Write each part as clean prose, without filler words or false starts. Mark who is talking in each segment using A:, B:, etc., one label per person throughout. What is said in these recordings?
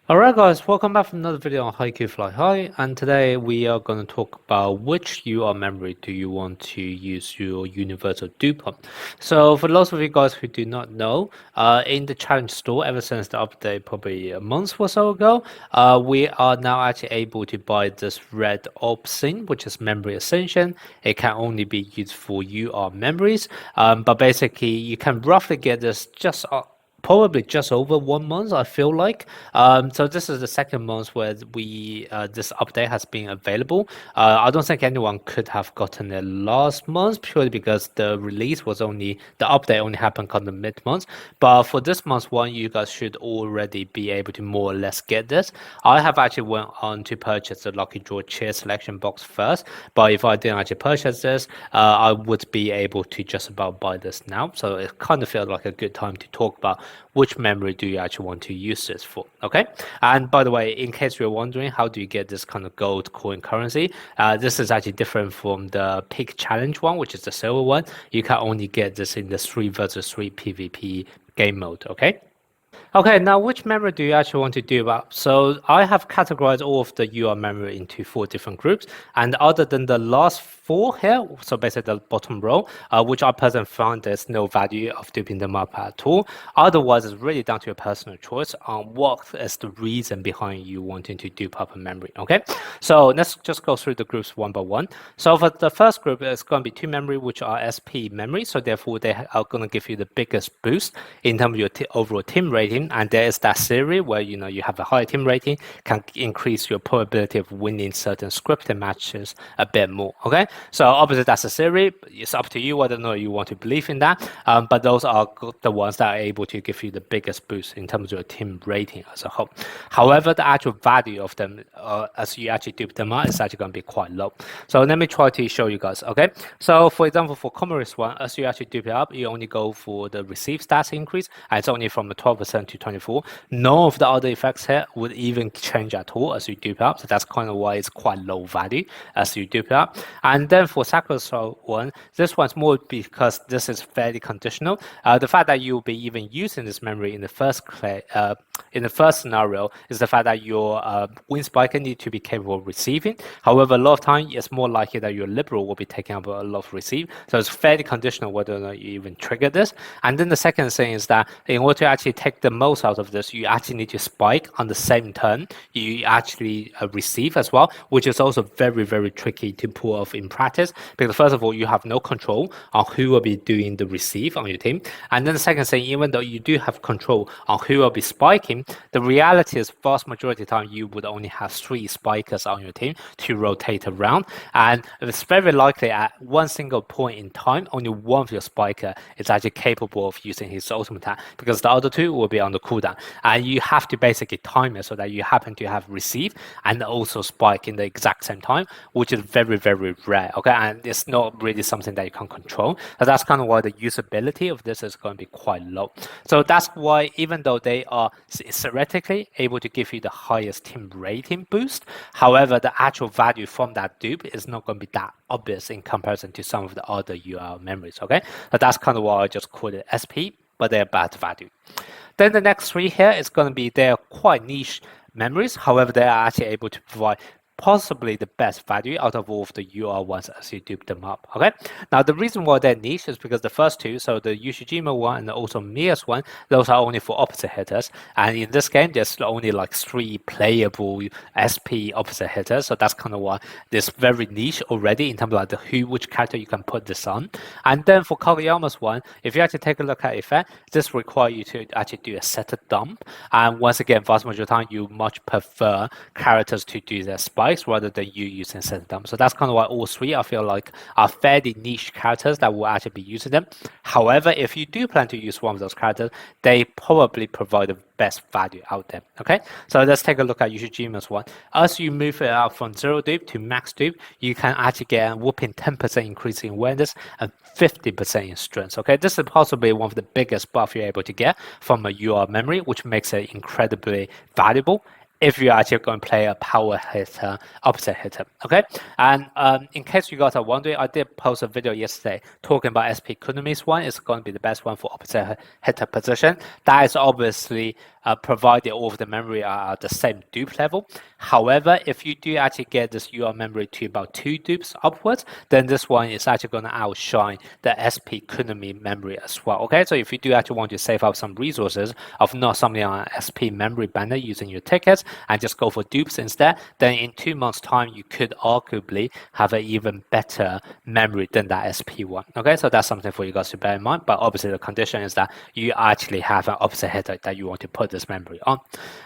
A: Alright guys, welcome back from another video on HAIKYU Fly High, and today we are going to talk about which UR memory do you want to use your universal dupe on. So for those of you guys who do not know, in the challenge store, ever since the update probably a month or so ago, we are now actually able to buy this red opsin, which is memory ascension. It can only be used for UR memories, but basically you can roughly get this just probably just over 1 month, I feel like. So this is the second month where we this update has been available. I don't think anyone could have gotten it last month purely because the release was only the update only happened kind of mid-month. But for this month's one, you guys should already be able to more or less get this. I have actually went on to purchase the Lucky Draw Cheer selection box first, but if I didn't actually purchase this, I would be able to just about buy this now. So it kind of feels like a good time to talk about which memory do you actually want to use this for. Okay, and by the way, in case you're wondering how do you get this kind of gold coin currency, this is actually different from the pick challenge one, which is the silver one. You can only get this in the 3 versus 3 PvP game mode. Okay. Okay, now which memory do you actually want to do about? So I have categorized all of the UR memory into 4 different groups, and other than the last 4 here, so basically the bottom row, which I personally found there's no value of duping them up at all. Otherwise, it's really down to your personal choice on what is the reason behind you wanting to dupe up a memory. Okay, so let's just go through the groups one by one. So for the first group, it's going to be 2 memory, which are SP memory, so therefore they are going to give you the biggest boost in terms of your overall team rating. And there is that theory where you have a higher team rating can increase your probability of winning certain scripted matches a bit more. Okay, so obviously that's a theory. It's up to you whether or not you want to believe in that. But those are the ones that are able to give you the biggest boost in terms of your team rating as a whole. However, the actual value of them as you actually dupe them out is actually going to be quite low. So let me try to show you guys. Okay, so for example, for Commerce one, as you actually dupe it up, you only go for the receive stats increase, and it's only from 12% to 24. None of the other effects here would even change at all as you dupe up. So that's kind of why it's quite low value as you dupe up. And then for Sacrifice one, this one's more because this is fairly conditional. The fact that you'll be even using this memory in the first scenario is the fact that your win spiker need to be capable of receiving. However, a lot of time it's more likely that your liberal will be taking up a lot of receive. So it's fairly conditional whether or not you even trigger this. And then the second thing is that in order to actually take the most out of this, you actually need to spike on the same turn you actually receive as well, which is also very, very tricky to pull off in practice because first of all, you have no control on who will be doing the receive on your team. And then the second thing, even though you do have control on who will be spiking, the reality is vast majority of the time you would only have 3 spikers on your team to rotate around. And it's very likely at one single point in time, only one of your spiker is actually capable of using his ultimate attack because the other 2 will be on the cooldown. And you have to basically time it so that you happen to have receive and also spike in the exact same time, which is very, very rare. Okay, and it's not really something that you can control. So that's kind of why the usability of this is going to be quite low. So that's why even though they are theoretically able to give you the highest team rating boost, however, the actual value from that dupe is not going to be that obvious in comparison to some of the other UR memories. Okay, so that's kind of why I just call it SP, but they're bad value. Then the next 3 here is going to be they're quite niche memories. However, they are actually able to provide possibly the best value out of all of the UR ones as you dupe them up. Okay, now the reason why they're niche is because the first 2, so the Ushijima one and also Mia's one, those are only for opposite hitters, and in this game there's only like 3 playable SP opposite hitters, so that's kind of why this very niche already in terms of like which character you can put this on. And then for Kageyama's one, if you actually take a look at effect, this requires you to actually do a setter dump, and once again, vast majority of the time you much prefer characters to do their spikes rather than you using setter dump. So that's kind of why all 3 I feel like are fairly niche characters that will actually be using them. However, if you do plan to use one of those characters, they probably provide the best value out there. Okay, so let's take a look at Yushijima's one. As you move it up from 0 dupe to max dupe, you can actually get a whooping 10% increase in awareness and 50% in strength. Okay, this is possibly one of the biggest buff you're able to get from a UR memory, which makes it incredibly valuable if you're actually going to play a power hitter, opposite hitter. Okay, and in case you guys are wondering, I did post a video yesterday talking about SP Kunomi's one. It's going to be the best one for opposite hitter position. That is obviously provided all of the memory are at the same dupe level. However, if you do actually get this UR memory to about 2 dupes upwards, then this one is actually going to outshine the SP Kunami memory as well. Okay, so if you do actually want to save up some resources of not something on SP memory banner using your tickets and just go for dupes instead, then in 2 months time you could arguably have an even better memory than that SP one. Okay, so that's something for you guys to bear in mind, but obviously the condition is that you actually have an opposite header that you want to put this memory on.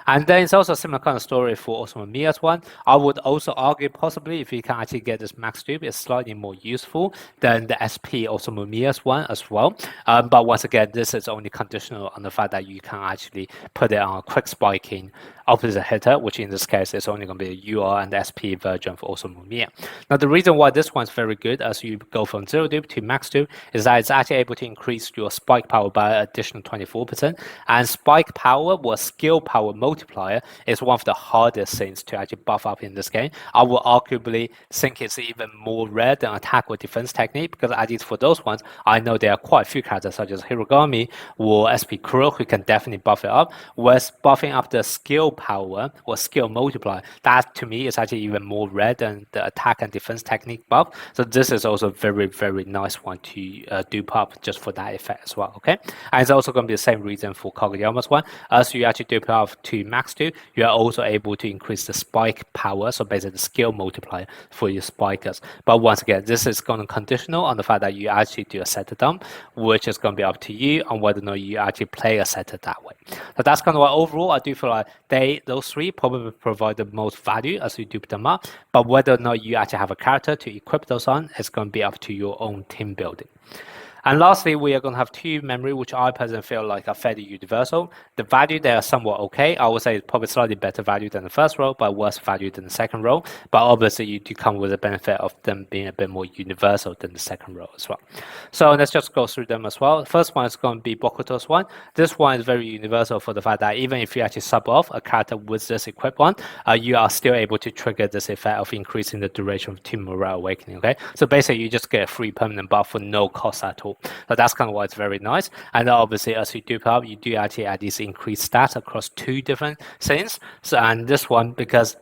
A: And then it's also a similar kind of story for Osmo Mia's one. I would also argue possibly if you can actually get this max dupe, it's slightly more useful than the SP Osmo Mia's one as well. But once again, this is only conditional on the fact that you can actually put it on a quick spiking opposite header, which in this case is only going to be a UR and SP version for Osmo Mia. Now, the reason why this one's very good as you go from 0 dupe to max dupe is that it's actually able to increase your spike power by an additional 24%. And spike power or skill power multiplier is one of the hardest things to actually buff up in this game. I will arguably think it's even more rare than attack or defense technique, because at least for those ones, I know there are quite a few characters such as Hirogami or SP Kuro who can definitely buff it up. Whereas buffing up the skill power or skill multiplier, that to me is actually even more rare than the attack and defense technique buff. So this is also a very, very nice one to dupe up just for that effect as well. Okay, and it's also going to be the same reason for Kageyama's one. As you actually dupe up to max dupe, you are also able to increase the spike power, so basically the skill multiplier for your spikers. But once again, this is going to conditional on the fact that you actually do a setter dump, which is going to be up to you on whether or not you actually play a setter that way. So that's kind of why overall I do feel like those three probably provide the most value as you dupe them up. But whether or not you actually have a character to equip those on, it's going to be up to your own team building. And lastly, we are going to have two memory, which I personally feel like are fairly universal. The value, they are somewhat okay. I would say it's probably slightly better value than the first row, but worse value than the second row. But obviously, you do come with the benefit of them being a bit more universal than the second row as well. So let's just go through them as well. First one is going to be Bokuto's one. This one is very universal for the fact that even if you actually sub off a character with this equipped one, you are still able to trigger this effect of increasing the duration of Team Morale Awakening. Okay, so basically, you just get a free permanent buff for no cost at all. So that's kind of why it's very nice. And obviously, as you dupe up, you do actually add these increased stats across two different things. So, and this one, because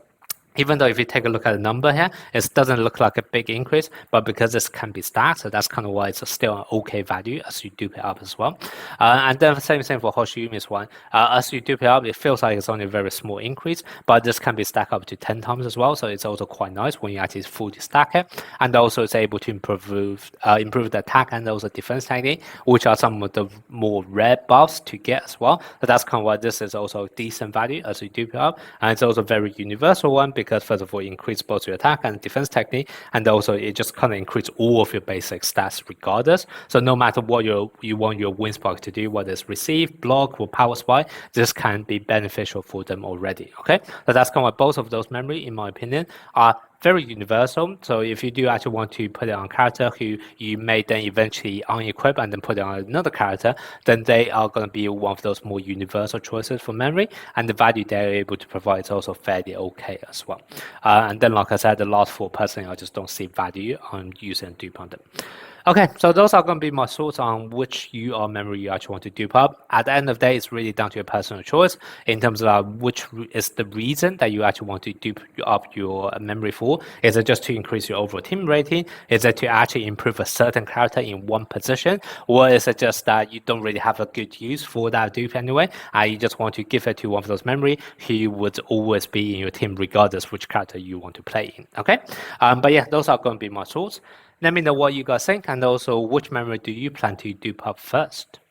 A: even though if you take a look at the number here, it doesn't look like a big increase, but because this can be stacked, so that's kind of why it's still an okay value as you dupe it up as well. And then the same thing for Hoshiyumi's one. As you dupe it up, it feels like it's only a very small increase, but this can be stacked up to 10 times as well, so it's also quite nice when you actually fully stack it. And also it's able to improve the attack and also defense technique, which are some of the more rare buffs to get as well. So that's kind of why this is also a decent value as you dupe it up. And it's also a very universal one, because first of all, it increases both your attack and defense technique, and also it just kind of increases all of your basic stats regardless. So no matter what you want your win spike to do, whether it's receive, block, or power spike, this can be beneficial for them already. Okay, so that's kind of why both of those memory, in my opinion, are very universal. So if you do actually want to put it on a character who you may then eventually unequip and then put it on another character, then they are going to be one of those more universal choices for memory, and the value they're able to provide is also fairly okay as well. And then, like I said, the last four, personally, I just don't see value on using dupe on them. Okay, so those are going to be my thoughts on which UR memory you actually want to dupe up. At the end of the day, it's really down to your personal choice in terms of which is the reason that you actually want to dupe up your memory for. Is it just to increase your overall team rating? Is it to actually improve a certain character in one position? Or is it just that you don't really have a good use for that dupe anyway, and you just want to give it to one of those memory who would always be in your team regardless which character you want to play in, okay? But yeah, those are going to be my thoughts. Let me know what you guys think, and also which memory do you plan to dupe up first?